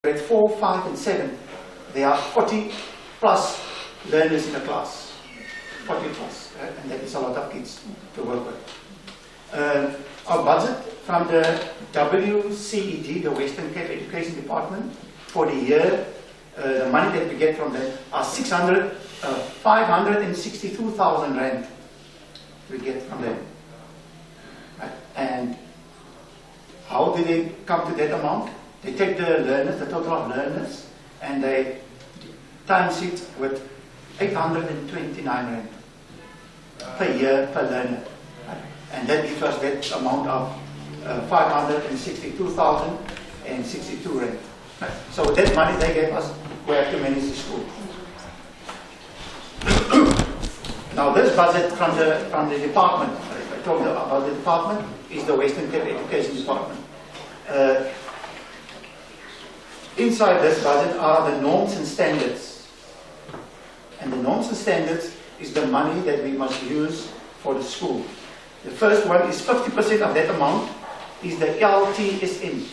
grade 4, 5 and 7, there are 40 plus learners in a class. 40 plus, and that is a lot of kids to work with. Our budget from the WCED, the Western Cape Education Department, for the year, the money that we get from them are 562,000 rand we get from them. Right? And how do they come to that amount? They take the learners, the total of learners, and they times it with 829 rand per year per learner. Right? And that gives us that amount of 562,062 rand. Right? So that money they gave us, we have to manage the school. Now this budget from the department, I told you about the department, is the Western Cape Education Department. Inside this budget are the norms and standards. And the norms and standards is the money that we must use for the school. The first one is 50% of that amount is the LTSM.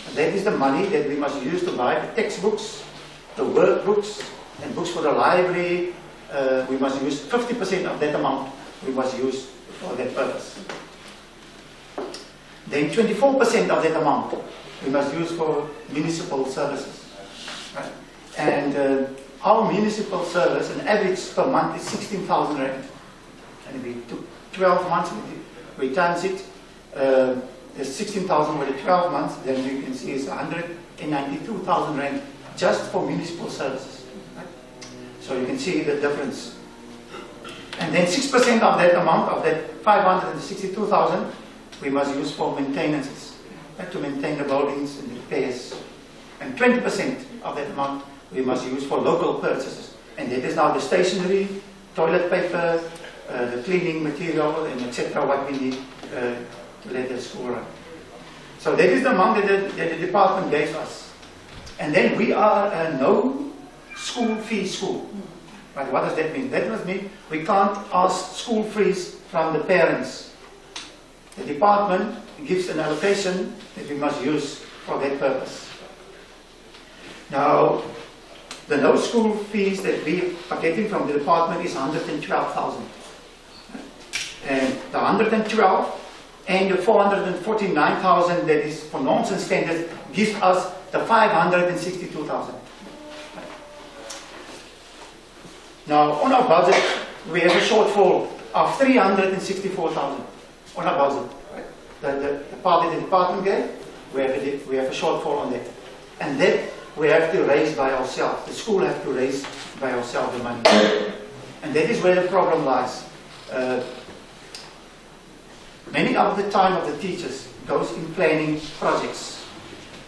And that is the money that we must use to buy the textbooks, the workbooks, and books for the library. We must use 50% of that amount we must use for that purpose. Then 24% of that amount we must use for municipal services. Right? And our municipal service, an average per month is 16,000 rand. And if we took 12 months, we times it, there's 16,000 over the 12 months, then you can see it's 192,000 rand just for municipal services. Right? So you can see the difference. And then 6% of that amount, of that 562,000, we must use for maintenances. To maintain the buildings and the repairs. And 20% of that amount we must use for local purchases. And that is now the stationery, toilet paper, the cleaning material, and etc. what we need to let the school run. So that is the amount that the department gave us. And then we are a no school fee school. But what does that mean? That must mean we can't ask school fees from the parents. The department gives an allocation that we must use for that purpose. Now, the no school fees that we are getting from the department is 112,000. And the 112 and the 449,000 that is for norms and standards gives us the 562,000. Now, on our budget, we have a shortfall of 364,000 on our budget. The part that the department gave, we have a shortfall on that. And that we have to raise by ourselves. The school has to raise by ourselves the money. And that is where the problem lies. Many of the time of the teachers goes in planning projects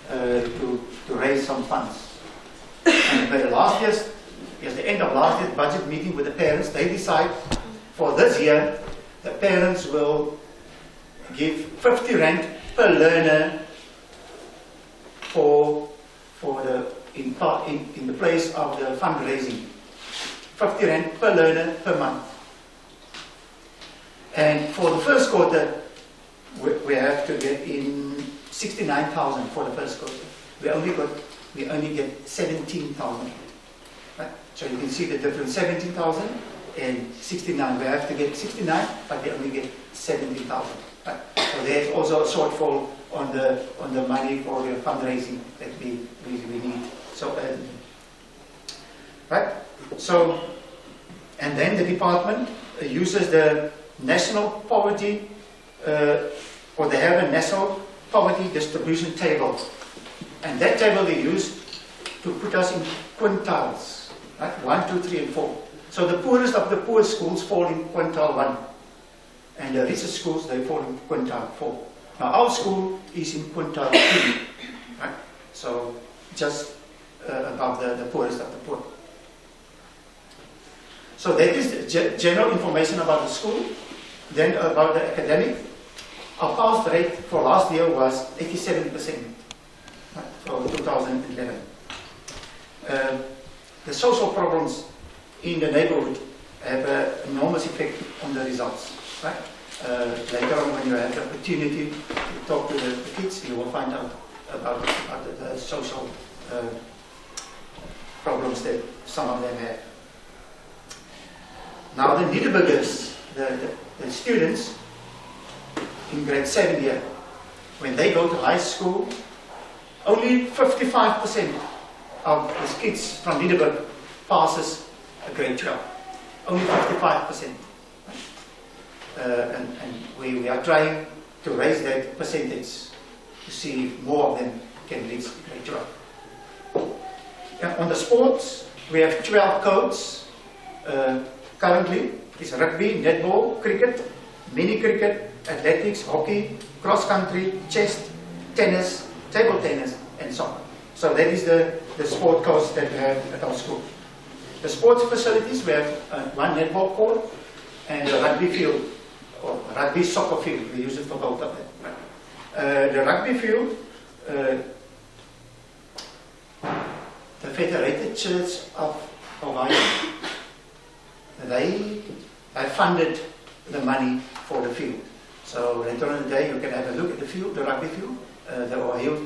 to raise some funds. And by the last year's, at the end of last year's budget meeting with the parents, they decide for this year, the parents will give 50 rand per learner in the place of the fundraising. 50 rand per learner per month. And for the first quarter, we have to get in 69,000 for the first quarter. We only get 17,000. Right? So you can see the difference, 17,000 and 69. We have to get 69, but we only get 17,000. Right. So there's also a shortfall on the money for the fundraising that we need. So right. So and then the department uses the national poverty, or they have a national poverty distribution table, and that table they use to put us in quintiles, right? 1, 2, 3, and 4. So the poorest of the poor schools fall in quintile 1. And the richest schools, they fall in quintile 4. Now our school is in quintile 3. Right? So just above the poorest of the poor. So that is the general information about the school. Then about the academic. Our pass rate for last year was 87%. Right? For 2011. The social problems in the neighborhood have an enormous effect on the results. Right? Later on, when you have the opportunity to talk to the kids, you will find out about the social problems that some of them have. Now the Nederburgers, the students in grade 7 here, when they go to high school, only 55% of the kids from Nederburg passes a grade 12. Only 55%. And we are trying to raise that percentage to see if more of them can reach grade 12. And on the sports, we have 12 codes. Currently, it's rugby, netball, cricket, mini cricket, athletics, hockey, cross country, chess, tennis, table tennis, and soccer. So that is the sport codes that we have at our school. The sports facilities, we have one netball court and a rugby field, or rugby soccer field. We use it for both of them. The rugby field, the Federated Church of Hawaii, they have funded the money for the field. So later on in the day, you can have a look at the field, the rugby field, the Ohio,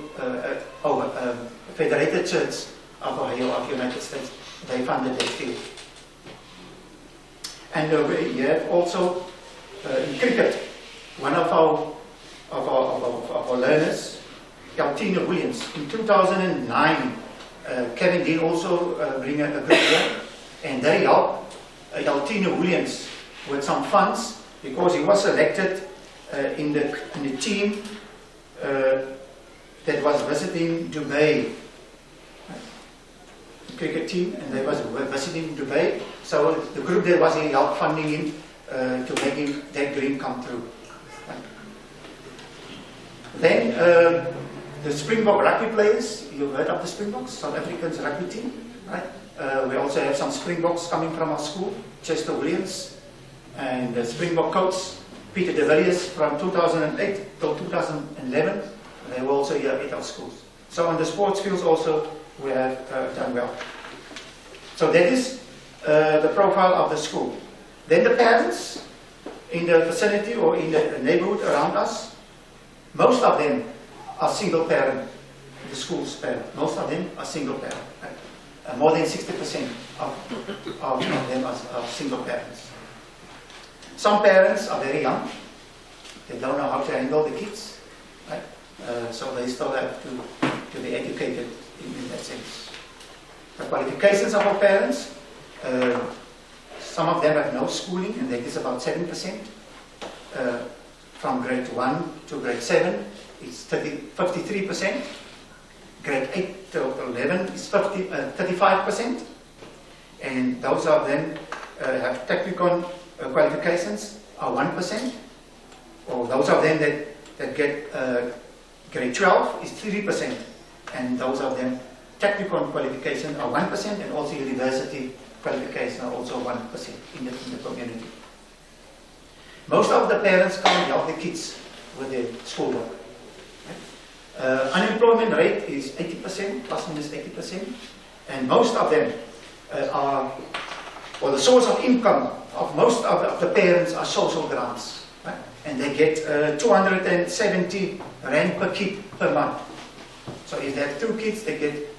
Federated Church of Ohio of the United States. They funded that field. And we have also in cricket, one of our learners, Altina Williams. In 2009, Kevin Dean also bring a group here, and they helped Altina Williams with some funds because he was selected in the team that was visiting Dubai, the cricket team, and they was visiting Dubai. So the group there was help funding him to make him that dream come true. Then the Springbok rugby players, you've heard of the Springboks, South Africa's rugby team, right? We also have some Springboks coming from our school, Chester Williams, and the Springbok coach, Peter de Villiers, from 2008 till 2011. They were also here at our schools. So on the sports fields also, we have done well. So that is the profile of the school. Then the parents in the vicinity or in the neighborhood around us, most of them are single parent, the school's parent. Most of them are single parent. Right? More than 60% of them are single parents. Some parents are very young. They don't know how to handle the kids. Right? So they still have to be educated in that sense. The qualifications of our parents, some of them have no schooling, and that is about 7%. From grade 1 to grade 7, it's 53%. Grade 8 to 11 is 35%. And those of them have technical qualifications are 1%. Or those of them that get grade 12 is 3%. And those of them technical qualifications are 1%, and also university qualifications are also 1% in the community. Most of the parents can't help the kids with their schoolwork. Unemployment rate is 80%, plus minus 80%, and most of them the source of income of most of the parents are social grants, right? And they get 270 rand per kid per month. So if they have 2 kids, they get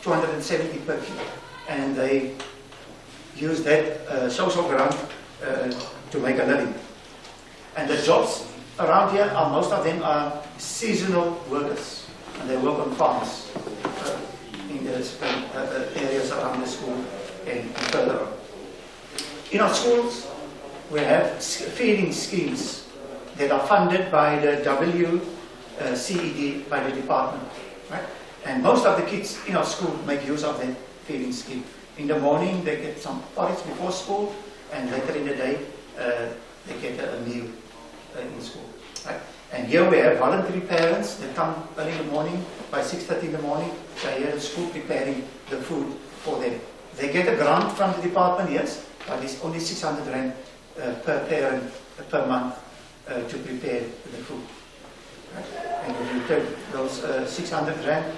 270 per kid, and they use that social grant to make a living. And the jobs around here most of them are seasonal workers, and they work on farms in the areas around the school and further on. In our schools, we have feeding schemes that are funded by the WCED, by the department, right? And most of the kids in our school make use of that feeding scheme. In the morning, they get some porridge before school, and later in the day, they get a meal in school. Right? And here we have voluntary parents that come early in the morning, by 6:30 in the morning, they're here at school preparing the food for them. They get a grant from the department, yes, but it's only 600 rand per parent per month to prepare the food. Right? And when you take those 600 rand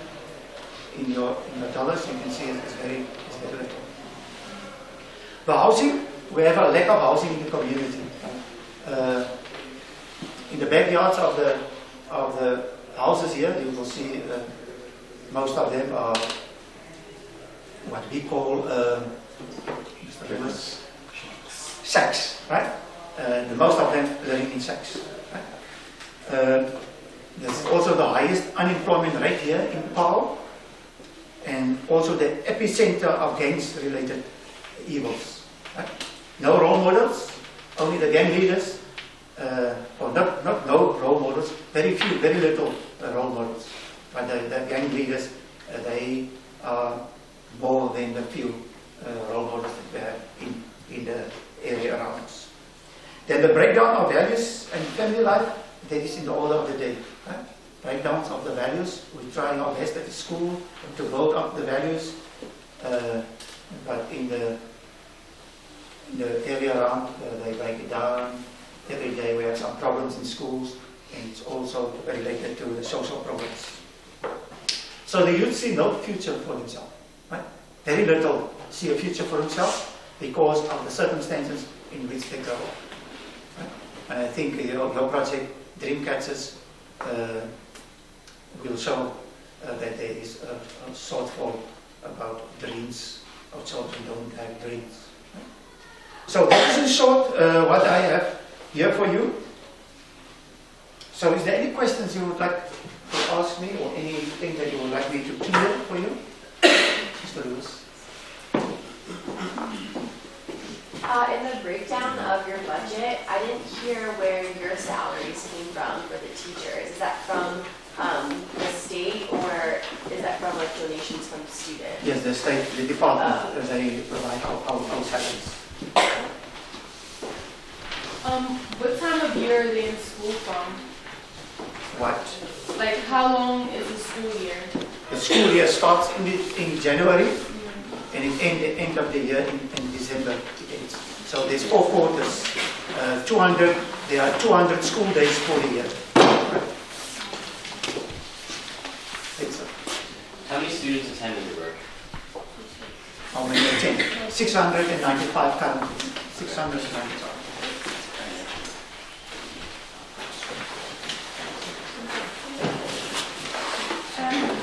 in your dollars, you can see it's very little. The housing, we have a lack of housing in the community. In the backyards of the houses here, you will see most of them are what we call Mr. Rivers, shacks, right? The most of them living in shacks. Right? There's also the highest unemployment rate here in Paarl, and also the epicenter of gangs-related evils. Right? No role models, only the gang leaders, or not no role models, very few, very little role models. But the gang leaders, they are more than the few role models that we have in the area around us. Then the breakdown of values and family life, that is in the order of the day. Right? Breakdowns of the values, we try our best at the school to build up the values, but in the area around, they break it down. Every day we have some problems in schools, and it's also related to the social problems. So the youth see no future for themselves. Right? Very little see a future for themselves because of the circumstances in which they grow up. Right? And I think your project, Dreamcatchers, will show that there is a shortfall about dreams, or children don't have dreams. Right? So that is in short what I have here for you. So is there any questions you would like to ask me, or anything that you would like me to clear for you? Mr. Lewis. In the breakdown of your budget, I didn't hear where your salaries came from for the teachers. Is that from the state, or is that from like donations from students? Yes, the state, the department, they provide our salaries. What time of year are they in school from? What? Like, how long is the school year? The school year starts in January, and it ends the end of the year in December. It ends. So there's 4 quarters. 200. There are 200 school days for the year. Right. Thanks, sir. How many students attend your work? How many attend? 695 currently. 695.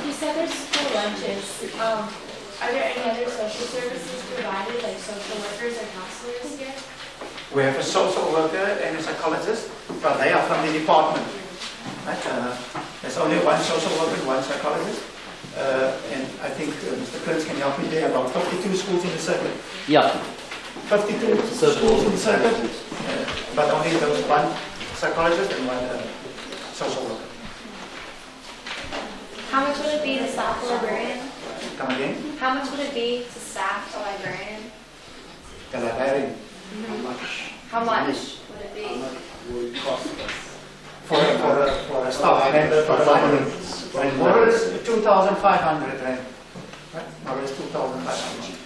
You said there's school lunches. Are there any other social services provided, like social workers or counselors here? We have a social worker and a psychologist, but they are from the department. Right? There's only one social worker and one psychologist. And I think Mr. Kurtz can help me there, about 52 schools in the circuit. Yeah. 52 schools in the circuit, but only those one psychologist and one social worker. How much would it be to staff a librarian? Come again? How much would it be to staff a librarian? The librarian. How much would it be? For a staff member for the library. Right, more or less 2,500 rand. Right? More or less 2,500.